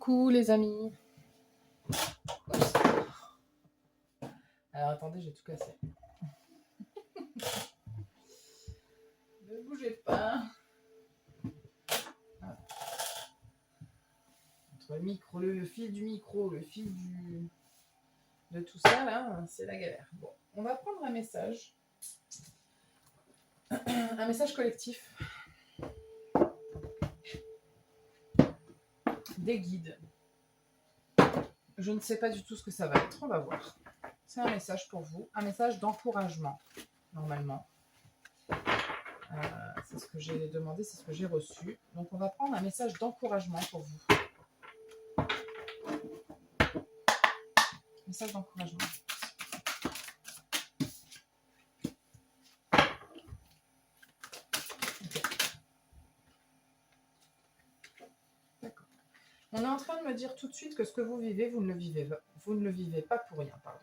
Coucou les amis. Oups. Alors attendez, j'ai tout cassé. Ne bougez pas. Ah. Entre le micro, le fil du micro, le fil de tout ça là, c'est la galère. Bon, on va prendre un message. Un message collectif. Des guides. Je ne sais pas du tout ce que ça va être, on va voir. C'est un message pour vous, un message d'encouragement, normalement. C'est ce que j'ai demandé, c'est ce que j'ai reçu. Donc on va prendre un message d'encouragement pour vous. Message d'encouragement. Okay. D'accord. On est en train de me dire tout de suite que ce que vous vivez, vous ne le vivez pas pour rien, pardon.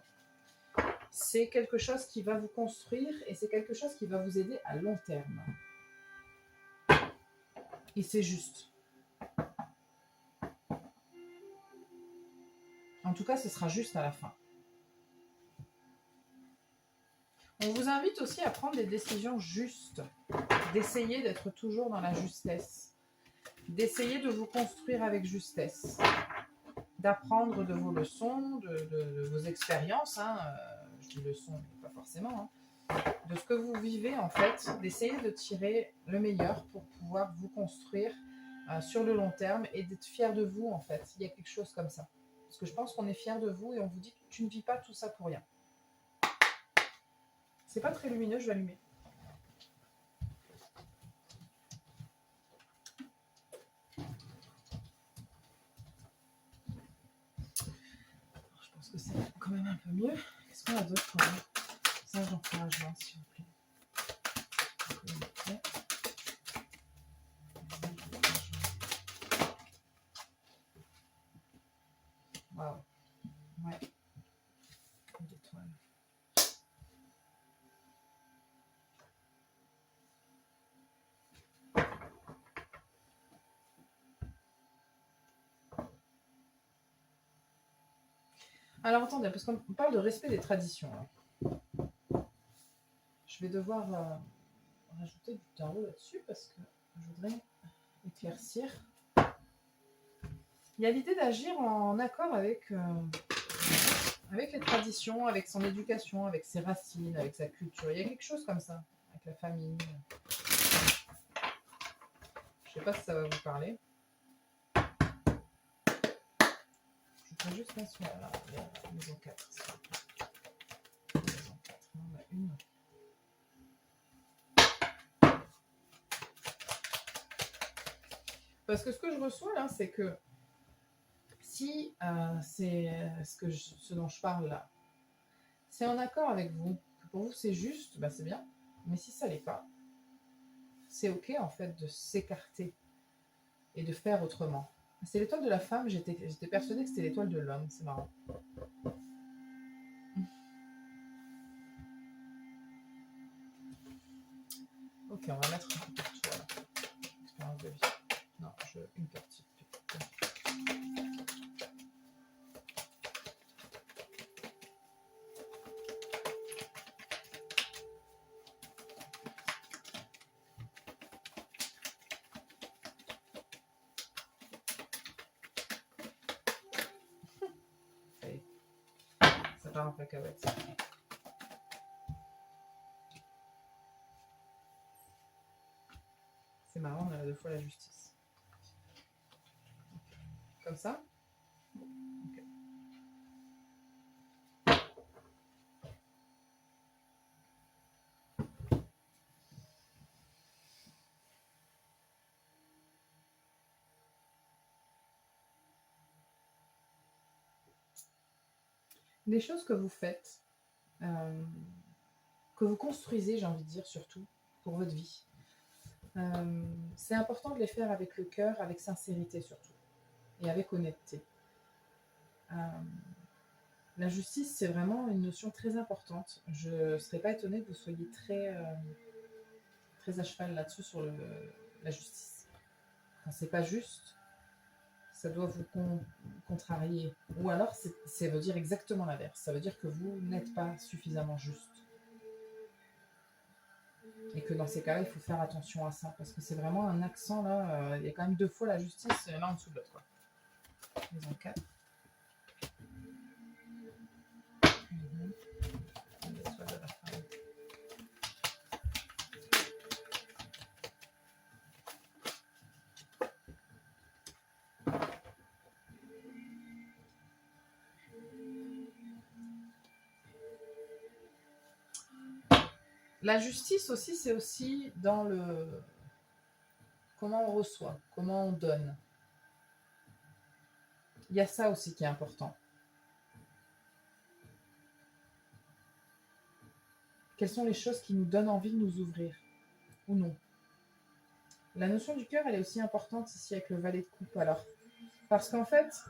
C'est quelque chose qui va vous construire et c'est quelque chose qui va vous aider à long terme. Et c'est juste. En tout cas, ce sera juste à la fin. On vous invite aussi à prendre des décisions justes, d'essayer d'être toujours dans la justesse, d'essayer de vous construire avec justesse, d'apprendre de vos leçons, de vos expériences, je dis leçons, mais pas forcément, de ce que vous vivez en fait, d'essayer de tirer le meilleur pour pouvoir vous construire sur le long terme et d'être fier de vous en fait. Il y a quelque chose comme ça. Parce que je pense qu'on est fier de vous et on vous dit que tu ne vis pas tout ça pour rien. C'est pas très lumineux, je vais allumer. Je pense que c'est quand même un peu mieux. Qu'est-ce qu'on a d'autre pour vous? Ça, d'encouragement, s'il vous plaît. Waouh. Ouais. D'étoiles. Alors attendez, parce qu'on parle de respect des traditions. Là. Je vais devoir rajouter du tarot là-dessus parce que je voudrais éclaircir. Il y a l'idée d'agir en accord avec les traditions, avec son éducation, avec ses racines, avec sa culture. Il y a quelque chose comme ça, avec la famille. Je ne sais pas si ça va vous parler. Je vais juste mettre sur la maison 4. Maison 4, on en a une. Parce que ce que je reçois là, c'est que si c'est ce dont je parle là, c'est en accord avec vous, que pour vous c'est juste, bah c'est bien. Mais si ça l'est pas, c'est ok en fait de s'écarter et de faire autrement. C'est l'étoile de la femme, j'étais persuadée que c'était l'étoile de l'homme, c'est marrant. Ok, on va mettre un peu partout, voilà. Expérience de vie. Non, une partie. Ça part en cacahuète. C'est marrant, on a deux fois la justice. Comme ça. Okay. Des choses que vous faites, que vous construisez, j'ai envie de dire, surtout, pour votre vie. C'est important de les faire avec le cœur, avec sincérité surtout, et avec honnêteté. La justice, c'est vraiment une notion très importante. Je ne serais pas étonnée que vous soyez très, très à cheval là-dessus sur la justice. Quand c'est pas juste, Ça doit vous contrarier. Ou alors, ça veut dire exactement l'inverse. Ça veut dire que vous n'êtes pas suffisamment juste. Et que dans ces cas-là, il faut faire attention à ça. Parce que c'est vraiment un accent, là. Il y a quand même 2 fois la justice, l'un en dessous de l'autre, quoi. Ils ont 4. La justice aussi, c'est aussi dans le comment on reçoit, comment on donne. Il y a ça aussi qui est important. Quelles sont les choses qui nous donnent envie de nous ouvrir ou non? La notion du cœur, elle est aussi importante ici avec le valet de coupe. Alors, parce qu'en fait,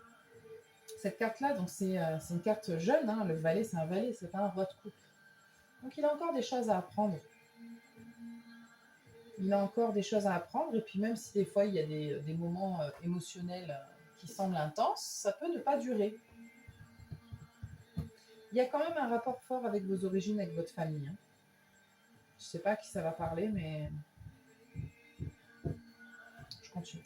cette carte-là, donc c'est une carte jeune, hein, le valet, c'est un valet, c'est pas un roi de coupe. Donc il a encore des choses à apprendre. Il a encore des choses à apprendre, et puis même si des fois il y a des moments émotionnels qui semblent intenses, ça peut ne pas durer. Il y a quand même un rapport fort avec vos origines, avec votre famille. Hein. Je ne sais pas à qui ça va parler, mais je continue.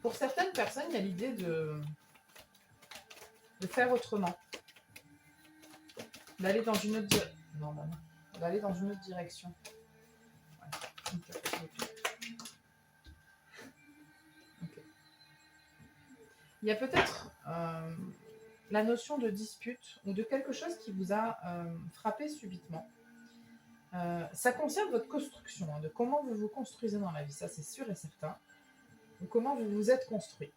Pour certaines personnes, il y a l'idée de faire autrement. D'aller dans une autre direction. Non, non, non. D'aller dans une autre direction. Ouais. Okay. Il y a peut-être la notion de dispute ou de quelque chose qui vous a frappé subitement. Ça concerne votre construction, hein, de comment vous vous construisez dans la vie, ça c'est sûr et certain, ou comment vous vous êtes construit.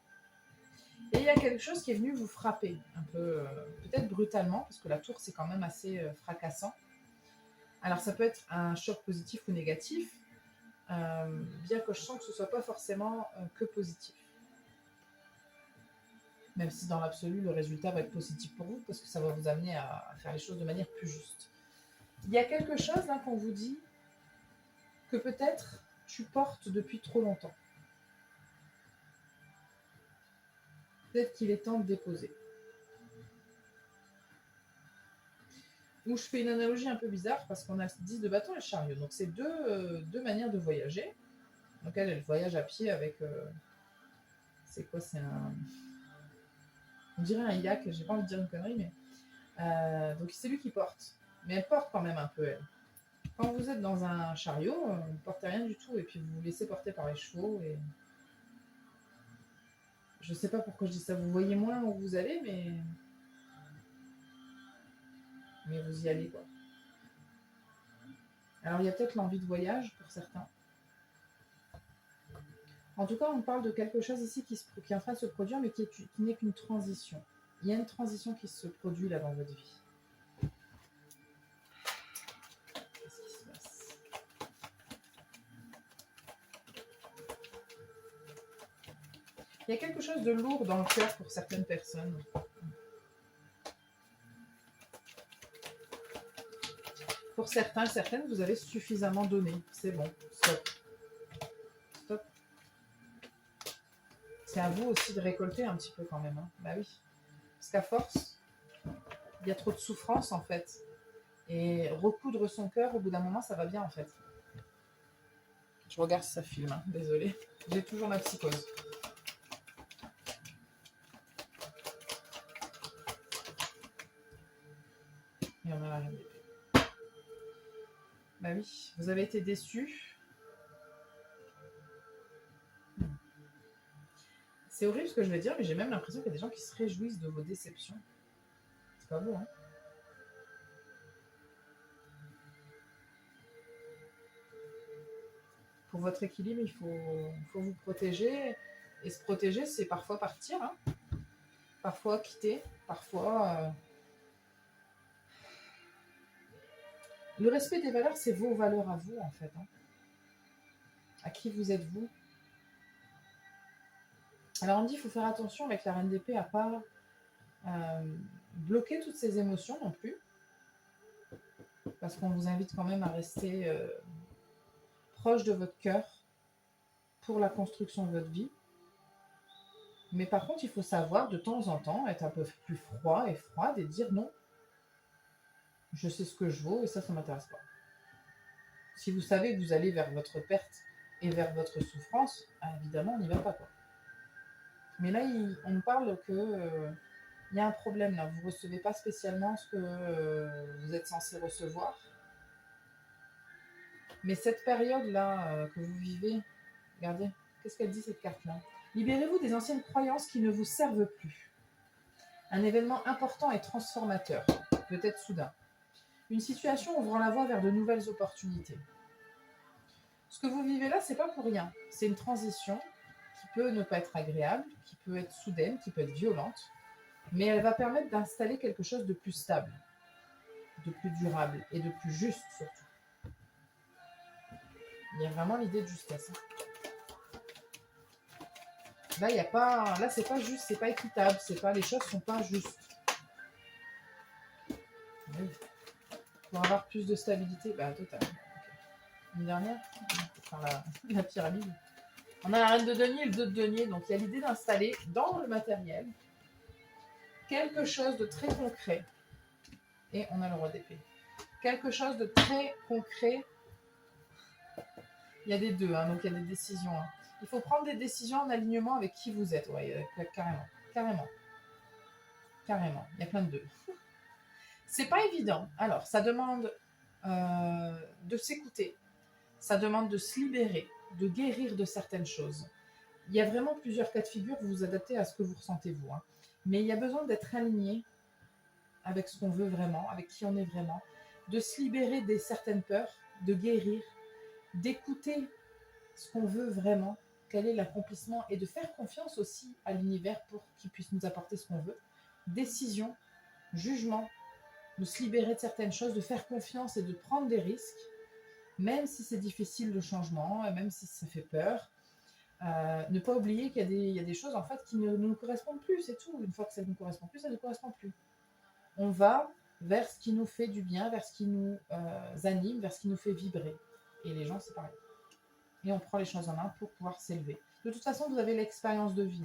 Et il y a quelque chose qui est venu vous frapper, un peu, peut-être brutalement, parce que la tour c'est quand même assez fracassant. Alors ça peut être un choc positif ou négatif, bien que je sens que ce ne soit pas forcément que positif. Même si dans l'absolu, le résultat va être positif pour vous, parce que ça va vous amener à faire les choses de manière plus juste. Il y a quelque chose là qu'on vous dit que peut-être tu portes depuis trop longtemps. Peut-être qu'il est temps de déposer. Ou je fais une analogie un peu bizarre parce qu'on a le 10 de bâton et le chariot. Donc c'est deux manières de voyager. Donc elle voyage à pied avec... c'est quoi? C'est un... On dirait un yak, j'ai pas envie de dire une connerie, mais... donc c'est lui qui porte. Mais elle porte quand même un peu, elle. Quand vous êtes dans un chariot, vous ne portez rien du tout et puis vous vous laissez porter par les chevaux. Et... Je sais pas pourquoi je dis ça. Vous voyez moins où vous allez, mais vous y allez, quoi. Alors, il y a peut-être l'envie de voyage pour certains. En tout cas, on parle de quelque chose ici qui est en train de se produire, mais qui n'est qu'une transition. Il y a une transition qui se produit là dans votre vie. Qu'est-ce qui se passe? Il y a quelque chose de lourd dans le cœur pour certaines personnes. Pour certains, certaines, vous avez suffisamment donné. C'est bon, stop. Stop. C'est à vous aussi de récolter un petit peu quand même. Hein. Bah oui. Parce qu'à force, il y a trop de souffrance en fait. Et recoudre son cœur, au bout d'un moment, ça va bien en fait. Je regarde si ça filme, hein. Désolée. J'ai toujours ma psychose. Et on a rien. Bah oui, vous avez été déçus. C'est horrible ce que je vais dire, mais j'ai même l'impression qu'il y a des gens qui se réjouissent de vos déceptions. C'est pas beau, hein? Pour votre équilibre, il faut vous protéger. Et se protéger, c'est parfois partir, hein? Parfois quitter, parfois... Le respect des valeurs, c'est vos valeurs à vous, en fait. Hein. À qui vous êtes vous? Alors on dit qu'il faut faire attention avec la reine d'épée à pas bloquer toutes ces émotions non plus. Parce qu'on vous invite quand même à rester proche de votre cœur pour la construction de votre vie. Mais par contre, il faut savoir de temps en temps être un peu plus froid et froide et dire non, je sais ce que je vaux et ça ne m'intéresse pas. Si vous savez que vous allez vers votre perte et vers votre souffrance, évidemment, on n'y va pas, quoi. Mais là, on nous parle que y a un problème là. Vous ne recevez pas spécialement ce que vous êtes censé recevoir. Mais cette période-là que vous vivez, regardez, qu'est-ce qu'elle dit cette carte-là? Libérez-vous des anciennes croyances qui ne vous servent plus. Un événement important et transformateur, peut-être soudain. Une situation ouvrant la voie vers de nouvelles opportunités. Ce que vous vivez là, c'est pas pour rien. C'est une transition qui peut ne pas être agréable, qui peut être soudaine, qui peut être violente, mais elle va permettre d'installer quelque chose de plus stable, de plus durable et de plus juste surtout. Il y a vraiment l'idée de justesse. Là, il y a pas, là, c'est pas juste, c'est pas équitable, c'est pas, les choses sont pas justes. Oui. Pour avoir plus de stabilité, total. Okay. Une dernière, enfin, la pyramide. On a la reine de denier et le 2 de denier, donc il y a l'idée d'installer dans le matériel quelque chose de très concret. Et on a le roi d'épée. Quelque chose de très concret. Il y a des deux, donc il y a des décisions. Il faut prendre des décisions en alignement avec qui vous êtes. Ouais, carrément. Il y a plein de deux. C'est pas évident. Alors, ça demande de s'écouter. Ça demande de se libérer, de guérir de certaines choses. Il y a vraiment plusieurs cas de figure, vous vous adaptez à ce que vous ressentez vous. Mais il y a besoin d'être aligné avec ce qu'on veut vraiment, avec qui on est vraiment, de se libérer des certaines peurs, de guérir, d'écouter ce qu'on veut vraiment, quel est l'accomplissement, et de faire confiance aussi à l'univers pour qu'il puisse nous apporter ce qu'on veut. Décision, jugement, de se libérer de certaines choses, de faire confiance et de prendre des risques, même si c'est difficile le changement, même si ça fait peur. Ne pas oublier qu'il y a des choses en fait qui ne nous correspondent plus, c'est tout. Une fois que ça ne nous correspond plus, ça ne correspond plus. On va vers ce qui nous fait du bien, vers ce qui nous anime, vers ce qui nous fait vibrer. Et les gens, c'est pareil. Et on prend les choses en main pour pouvoir s'élever. De toute façon, vous avez l'expérience de vie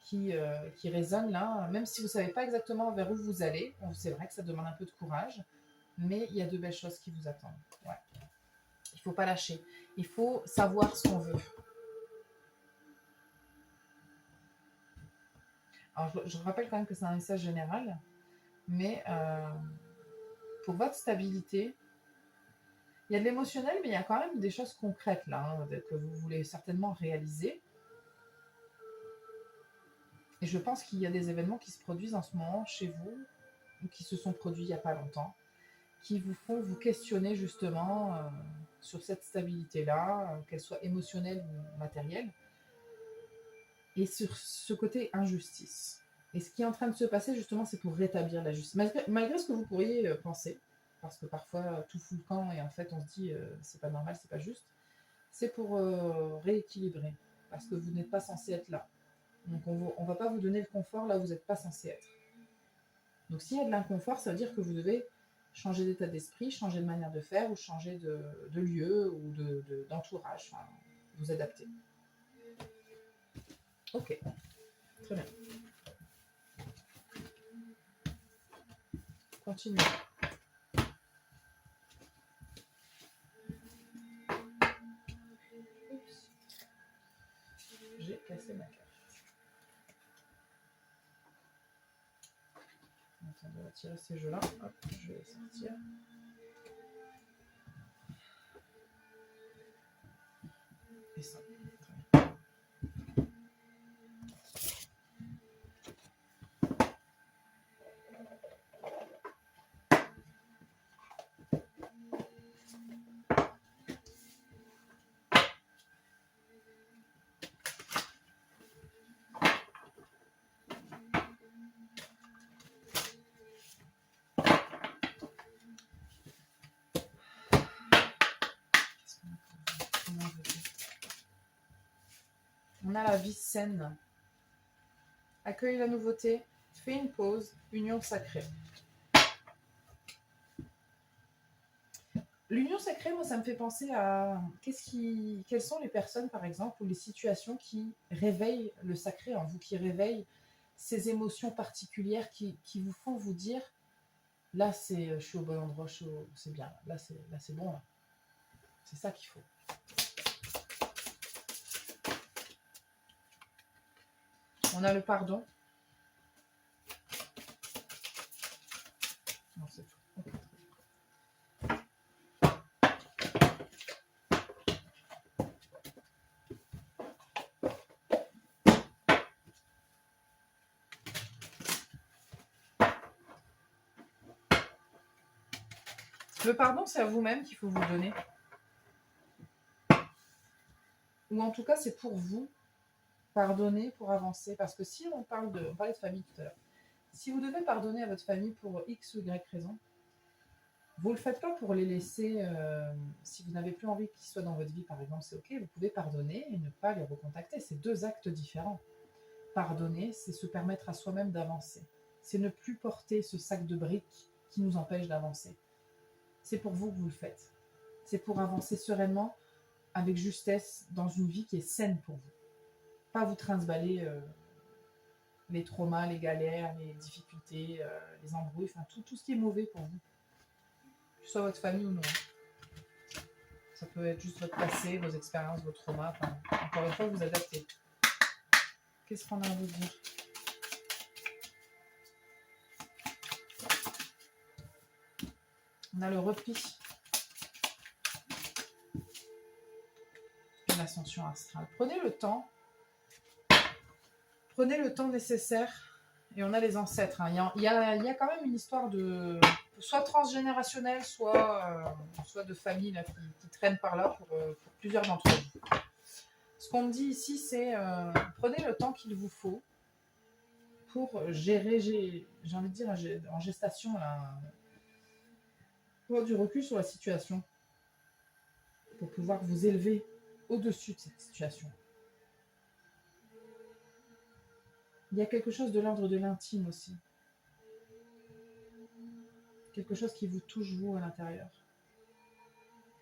qui résonne là. Même si vous ne savez pas exactement vers où vous allez, c'est vrai que ça demande un peu de courage, mais il y a de belles choses qui vous attendent. Ouais. Il ne faut pas lâcher. Il faut savoir ce qu'on veut. Alors, je rappelle quand même que c'est un message général, mais pour votre stabilité, il y a de l'émotionnel, mais il y a quand même des choses concrètes là, que vous voulez certainement réaliser. Et je pense qu'il y a des événements qui se produisent en ce moment chez vous, ou qui se sont produits il n'y a pas longtemps, qui vous font vous questionner justement sur cette stabilité-là, qu'elle soit émotionnelle ou matérielle, et sur ce côté injustice. Et ce qui est en train de se passer, justement, c'est pour rétablir la justice. Malgré ce que vous pourriez penser, parce que parfois tout fout le camp et en fait on se dit c'est pas normal, c'est pas juste, c'est pour rééquilibrer, parce que vous n'êtes pas censé être là. Donc on va pas vous donner le confort là où vous n'êtes pas censé être. Donc s'il y a de l'inconfort, ça veut dire que vous devez changer d'état d'esprit, changer de manière de faire, ou changer de lieu, ou d'entourage, enfin, vous adapter. Ok, très bien. Continuez. Oups. J'ai cassé ma carte. Attends, on va tirer ces jeux-là. Hop, je vais les sortir. Et ça. On a la vie saine. accueille la nouveauté, fais une pause, union sacrée. L'union sacrée, moi, ça me fait penser à quelles sont les personnes, par exemple, ou les situations qui réveillent le sacré en vous, qui réveillent ces émotions particulières qui vous font vous dire, là, je suis au bon endroit, c'est bien, là, c'est bon, là. C'est ça qu'il faut. On a le pardon. Non, c'est tout. Okay. Le pardon, c'est à vous-même qu'il faut vous donner. Ou en tout cas, c'est pour vous pardonner pour avancer. Parce que si on parlait de famille tout à l'heure, si vous devez pardonner à votre famille pour X ou Y raison, vous ne le faites pas pour les laisser, si vous n'avez plus envie qu'ils soient dans votre vie, par exemple, c'est ok, vous pouvez pardonner et ne pas les recontacter. C'est deux actes différents. Pardonner, c'est se permettre à soi-même d'avancer. C'est ne plus porter ce sac de briques qui nous empêche d'avancer. C'est pour vous que vous le faites. C'est pour avancer sereinement, avec justesse, dans une vie qui est saine pour vous. Pas vous trimballer les traumas, les galères, les difficultés, les embrouilles, enfin tout ce qui est mauvais pour vous. Que ce soit votre famille ou non. Ça peut être juste votre passé, vos expériences, vos traumas. Enfin, encore une fois, vous adaptez. Qu'est-ce qu'on a à vous dire? On a le repli. Et l'ascension astrale. Prenez le temps nécessaire. Et on a les ancêtres. Hein. Il y a quand même une histoire de soit transgénérationnelle, soit de famille là, qui traîne par là pour plusieurs d'entre vous. Ce qu'on me dit ici, c'est prenez le temps qu'il vous faut pour gérer, j'ai envie de dire en gestation, là, pour du recul sur la situation, pour pouvoir vous élever au-dessus de cette situation. Il y a quelque chose de l'ordre de l'intime aussi. Quelque chose qui vous touche, vous, à l'intérieur.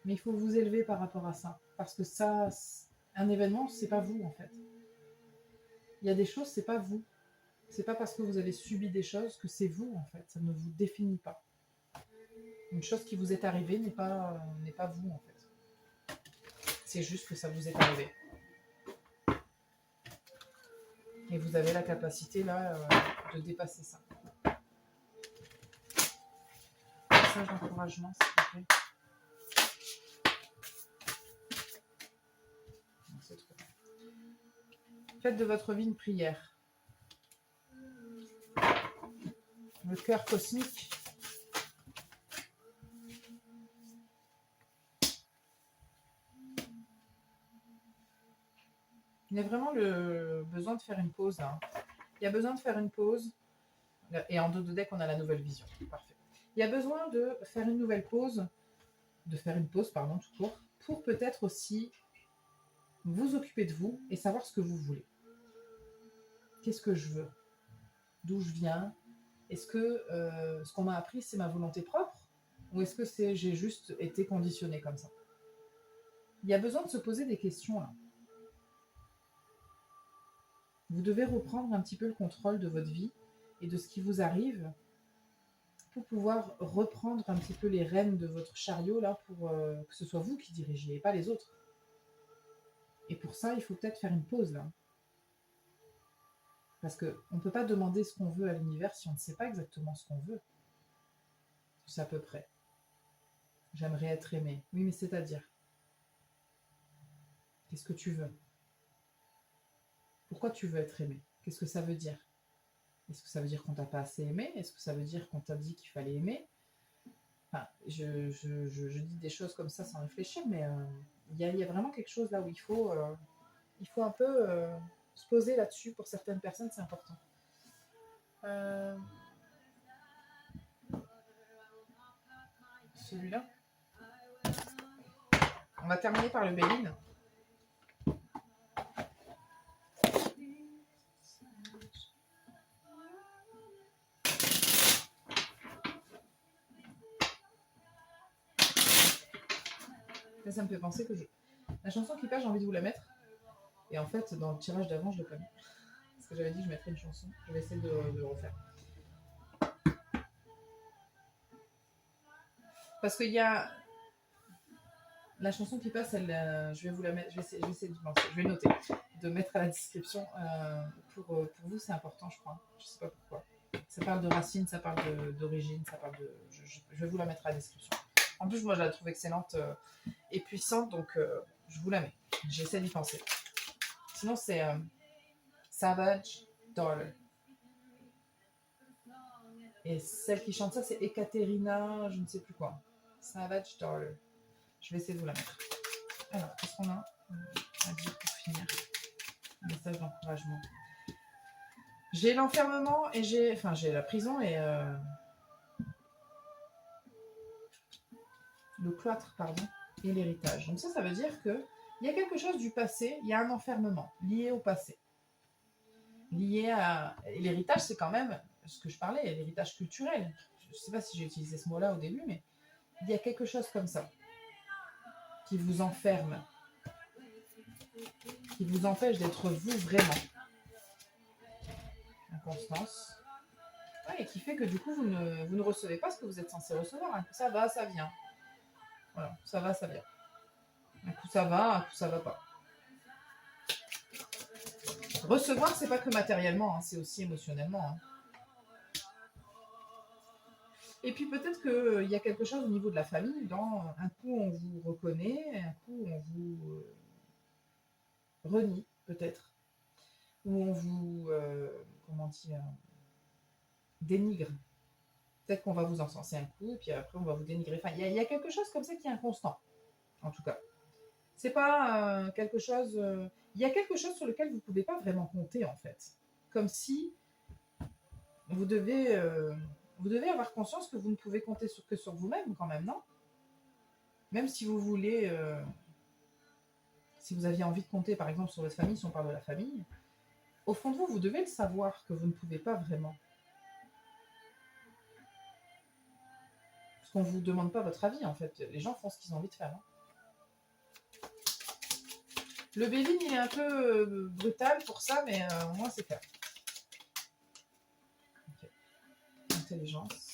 Mais il faut vous élever par rapport à ça. Parce que ça, un événement, c'est pas vous, en fait. Il y a des choses, c'est pas vous. C'est pas parce que vous avez subi des choses que c'est vous, en fait. Ça ne vous définit pas. Une chose qui vous est arrivée n'est pas vous, en fait. C'est juste que ça vous est arrivé. Et vous avez la capacité, là, de dépasser ça. Message d'encouragement, s'il vous plaît. Non, c'est trop. Faites de votre vie une prière. Le cœur cosmique. Il y a vraiment le besoin de faire une pause. Hein. Il y a besoin de faire une pause. Et en dos de deck, on a la nouvelle vision. Parfait. Il y a besoin de faire une nouvelle pause. De faire une pause, pardon, tout court. Pour peut-être aussi vous occuper de vous et savoir ce que vous voulez. Qu'est-ce que je veux? D'où je viens? Est-ce que ce qu'on m'a appris, c'est ma volonté propre? Ou est-ce que j'ai juste été conditionné comme ça? Il y a besoin de se poser des questions là. Vous devez reprendre un petit peu le contrôle de votre vie et de ce qui vous arrive pour pouvoir reprendre un petit peu les rênes de votre chariot là pour que ce soit vous qui dirigiez et pas les autres. Et pour ça, il faut peut-être faire une pause là. Parce qu'on ne peut pas demander ce qu'on veut à l'univers si on ne sait pas exactement ce qu'on veut. C'est à peu près. J'aimerais être aimé. Oui, mais c'est-à-dire, qu'est-ce que tu veux? Pourquoi tu veux être aimé? Qu'est-ce que ça veut dire? Est-ce que ça veut dire qu'on t'a pas assez aimé? Est-ce que ça veut dire qu'on t'a dit qu'il fallait aimer? Enfin, je dis des choses comme ça sans réfléchir, mais il y a vraiment quelque chose là où il faut un peu se poser là-dessus. Pour certaines personnes, c'est important. Celui-là. On va terminer par le Béline. Là, ça me fait penser que la chanson qui passe, j'ai envie de vous la mettre. Et en fait, dans le tirage d'avant, je l'ai pas mis. Parce que j'avais dit que je mettrais une chanson. Je vais essayer de le refaire. Parce qu'il y a... La chanson qui passe, je vais vous la mettre. Je vais essayer de penser. Je vais noter. De mettre à la description. Pour vous, c'est important, je crois. Je sais pas pourquoi. Ça parle de racines, ça parle d'origine, ça parle de... Je vais vous la mettre à la description. En plus, moi, je la trouve excellente et puissante, donc je vous la mets. J'essaie d'y penser. Sinon, c'est Savage Daughter. Et celle qui chante ça, c'est Ekaterina, je ne sais plus quoi. Savage Daughter. Je vais essayer de vous la mettre. Alors, qu'est-ce qu'on a à dire pour finir? Un message d'encouragement. J'ai l'enfermement et j'ai la prison et le cloître, pardon, et l'héritage. Donc ça veut dire que il y a quelque chose du passé, il y a un enfermement lié au passé. Lié à... Et l'héritage, c'est quand même ce que je parlais, l'héritage culturel. Je ne sais pas si j'ai utilisé ce mot-là au début, mais il y a quelque chose comme ça qui vous enferme, qui vous empêche d'être vous vraiment. Inconstance. Ouais, et qui fait que du coup, vous ne recevez pas ce que vous êtes censé recevoir. Ça va, ça vient. Voilà, ça va, ça vient. Un coup ça va, un coup ça va pas. Recevoir, c'est pas que matériellement, hein, c'est aussi émotionnellement. Hein. Et puis peut-être qu'il y a quelque chose au niveau de la famille, dans un coup on vous reconnaît, un coup on vous renie, peut-être. Ou on vous, comment dire, dénigre. Peut-être qu'on va vous encenser un coup, et puis après on va vous dénigrer. Enfin, il y a quelque chose comme ça qui est inconstant, en tout cas. C'est pas quelque chose... Il y a quelque chose sur lequel vous ne pouvez pas vraiment compter, en fait. Comme si vous devez avoir conscience que vous ne pouvez compter que sur vous-même, quand même, non? Même si vous voulez... si vous aviez envie de compter, par exemple, sur votre famille, si on parle de la famille, au fond de vous, vous devez le savoir que vous ne pouvez pas vraiment. Parce qu'on ne vous demande pas votre avis, en fait. Les gens font ce qu'ils ont envie de faire. Hein. Le Bévin, il est un peu brutal pour ça, mais au moins, c'est clair. Okay. Intelligence.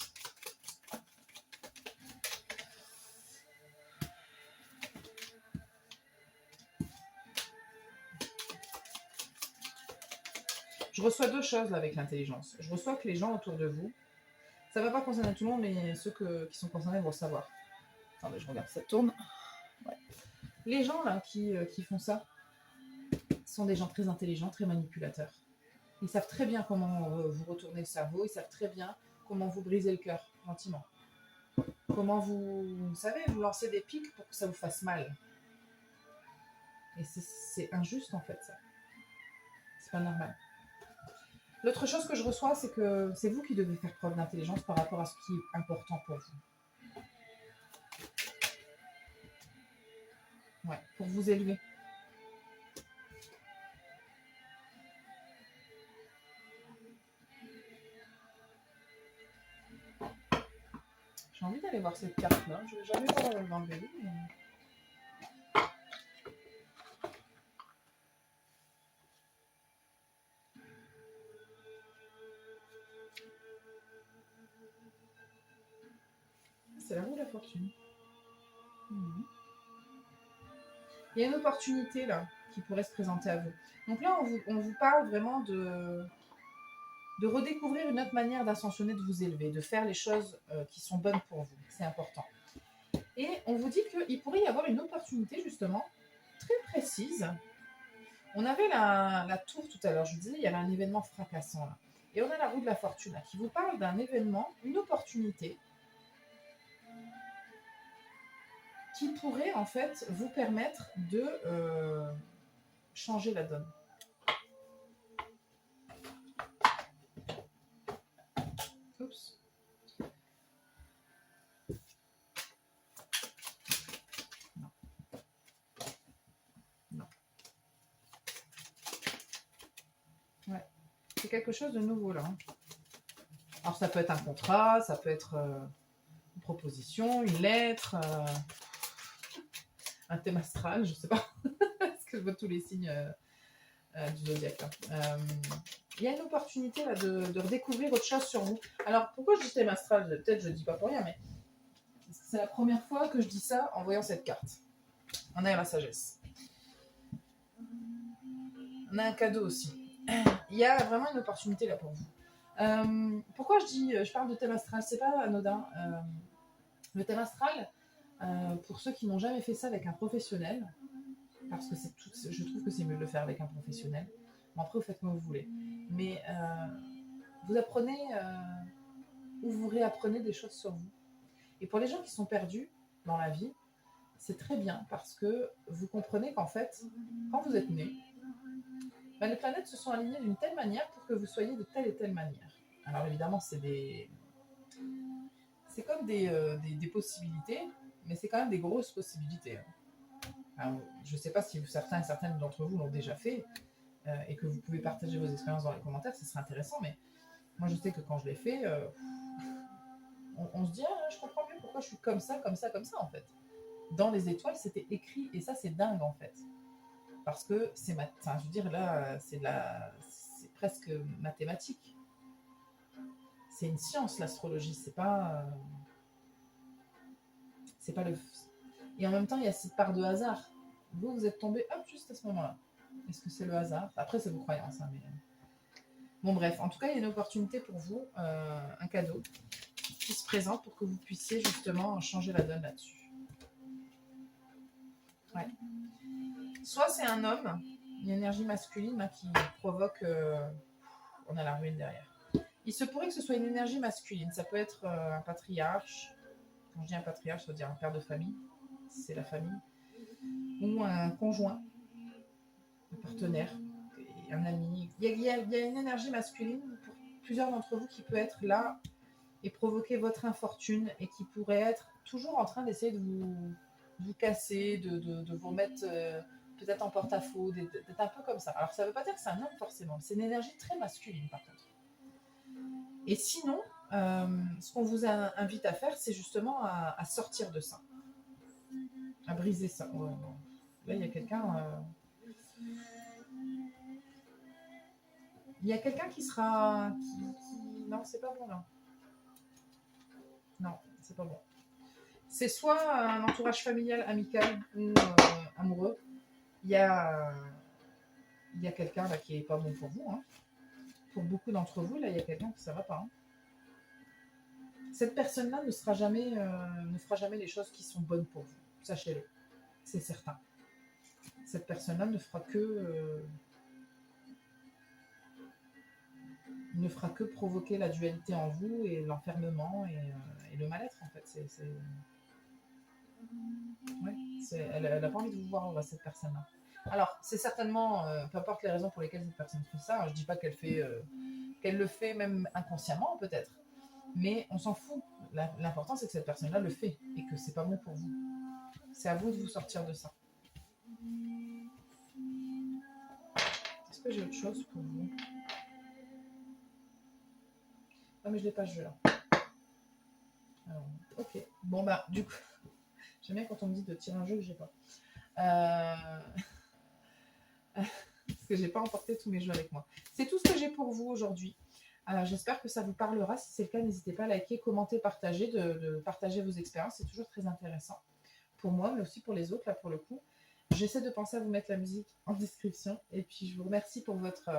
Je reçois deux choses là avec l'intelligence. Je reçois que les gens autour de vous, ça ne va pas concerner tout le monde, mais ceux qui sont concernés vont le savoir. Attendez, je regarde, ça tourne. Ouais. Les gens là qui font ça sont des gens très intelligents, très manipulateurs. Ils savent très bien comment vous retourner le cerveau, ils savent très bien comment vous briser le cœur, gentiment. Comment vous savez, vous lancer des pics pour que ça vous fasse mal. Et c'est injuste en fait ça. C'est pas normal. L'autre chose que je reçois, c'est que c'est vous qui devez faire preuve d'intelligence par rapport à ce qui est important pour vous. Ouais, pour vous élever. J'ai envie d'aller voir cette carte-là. Je ne vais jamais voir dans le vélo. Mais... C'est la roue de la fortune. Il y a une opportunité là qui pourrait se présenter à vous. Donc là, on vous parle vraiment de redécouvrir une autre manière d'ascensionner, de vous élever, de faire les choses qui sont bonnes pour vous. C'est important. Et on vous dit qu'il pourrait y avoir une opportunité justement très précise. On avait la tour tout à l'heure, je vous disais, il y avait un événement fracassant là. Et on a la roue de la fortune là, qui vous parle d'un événement, une opportunité qui pourrait en fait vous permettre de changer la donne. Oups. Non. Ouais. C'est quelque chose de nouveau là. Alors ça peut être un contrat, ça peut être une proposition, une lettre, un thème astral, je sais pas, parce que je vois tous les signes du zodiaque. Il y a une opportunité là, de redécouvrir autre chose sur vous. Alors, pourquoi je dis thème astral? Peut-être je ne dis pas pour rien, mais c'est la première fois que je dis ça en voyant cette carte. On a la sagesse. On a un cadeau aussi. Il y a vraiment une opportunité là pour vous. Pourquoi je parle de thème astral? C'est pas anodin. Le thème astral, pour ceux qui n'ont jamais fait ça avec un professionnel, parce que je trouve que c'est mieux de le faire avec un professionnel. Bon, après, vous faites comme vous voulez. Mais vous apprenez ou vous réapprenez des choses sur vous. Et pour les gens qui sont perdus dans la vie, c'est très bien parce que vous comprenez qu'en fait, quand vous êtes né, les planètes se sont alignées d'une telle manière pour que vous soyez de telle et telle manière. Alors évidemment, c'est comme des possibilités, mais c'est quand même des grosses possibilités. Alors, je ne sais pas si certains et certaines d'entre vous l'ont déjà fait et que vous pouvez partager vos expériences dans les commentaires, ce serait intéressant, mais moi je sais que quand je l'ai fait, on se dit ah, je comprends mieux pourquoi je suis comme ça en fait. Dans les étoiles, c'était écrit et ça c'est dingue en fait. Parce que je veux dire là, c'est presque mathématique. C'est une science l'astrologie, c'est pas le. Et en même temps, il y a cette part de hasard. Vous êtes tombé hop juste à ce moment-là. Est-ce que c'est le hasard? Après, c'est vos croyances, hein, mais. Bon bref, en tout cas, il y a une opportunité pour vous, un cadeau qui se présente pour que vous puissiez justement changer la donne là-dessus. Ouais. Soit c'est un homme, une énergie masculine qui provoque... on a la ruine derrière. Il se pourrait que ce soit une énergie masculine. Ça peut être un patriarche. Quand je dis un patriarche, ça veut dire un père de famille. C'est la famille. Ou un conjoint, un partenaire, un ami. Il y a une énergie masculine pour plusieurs d'entre vous qui peut être là et provoquer votre infortune et qui pourrait être toujours en train d'essayer de vous casser, de vous mettre peut-être en porte-à-faux, d'être un peu comme ça. Alors ça ne veut pas dire que c'est un homme forcément, c'est une énergie très masculine par contre. Et sinon, ce qu'on vous invite à faire, c'est justement à sortir de ça, à briser ça. Ouais, non. Là, il y a quelqu'un... Il y a quelqu'un qui sera... Non, c'est pas bon là. Non, c'est pas bon. C'est soit un entourage familial, amical ou amoureux. Il y a quelqu'un là qui est pas bon pour vous. Hein. Pour beaucoup d'entre vous, là, il y a quelqu'un qui ça va pas. Hein. Cette personne-là ne fera jamais les choses qui sont bonnes pour vous. Sachez-le, c'est certain. Cette personne-là ne fera que provoquer la dualité en vous et l'enfermement et le mal-être en fait. Ouais, elle n'a pas envie de vous voir cette personne-là. Alors, c'est certainement, peu importe les raisons pour lesquelles cette personne fait ça, je ne dis pas qu'elle le fait même inconsciemment peut-être, mais on s'en fout. L'important, c'est que cette personne-là le fait et que c'est pas bon pour vous. C'est à vous de vous sortir de ça. Est-ce que j'ai autre chose pour vous? Ah, mais je l'ai pas ce jeu-là. Alors, ok. Bon, bah, du coup, j'aime bien quand on me dit de tirer un jeu que j'ai pas. Parce que j'ai pas emporté tous mes jeux avec moi. C'est tout ce que j'ai pour vous aujourd'hui. J'espère que ça vous parlera. Si c'est le cas, n'hésitez pas à liker, commenter, partager, de partager vos expériences. C'est toujours très intéressant pour moi, mais aussi pour les autres, là, pour le coup. J'essaie de penser à vous mettre la musique en description. Et puis, je vous remercie pour votre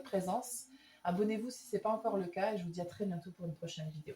présence. Abonnez-vous si ce n'est pas encore le cas. Et je vous dis à très bientôt pour une prochaine vidéo.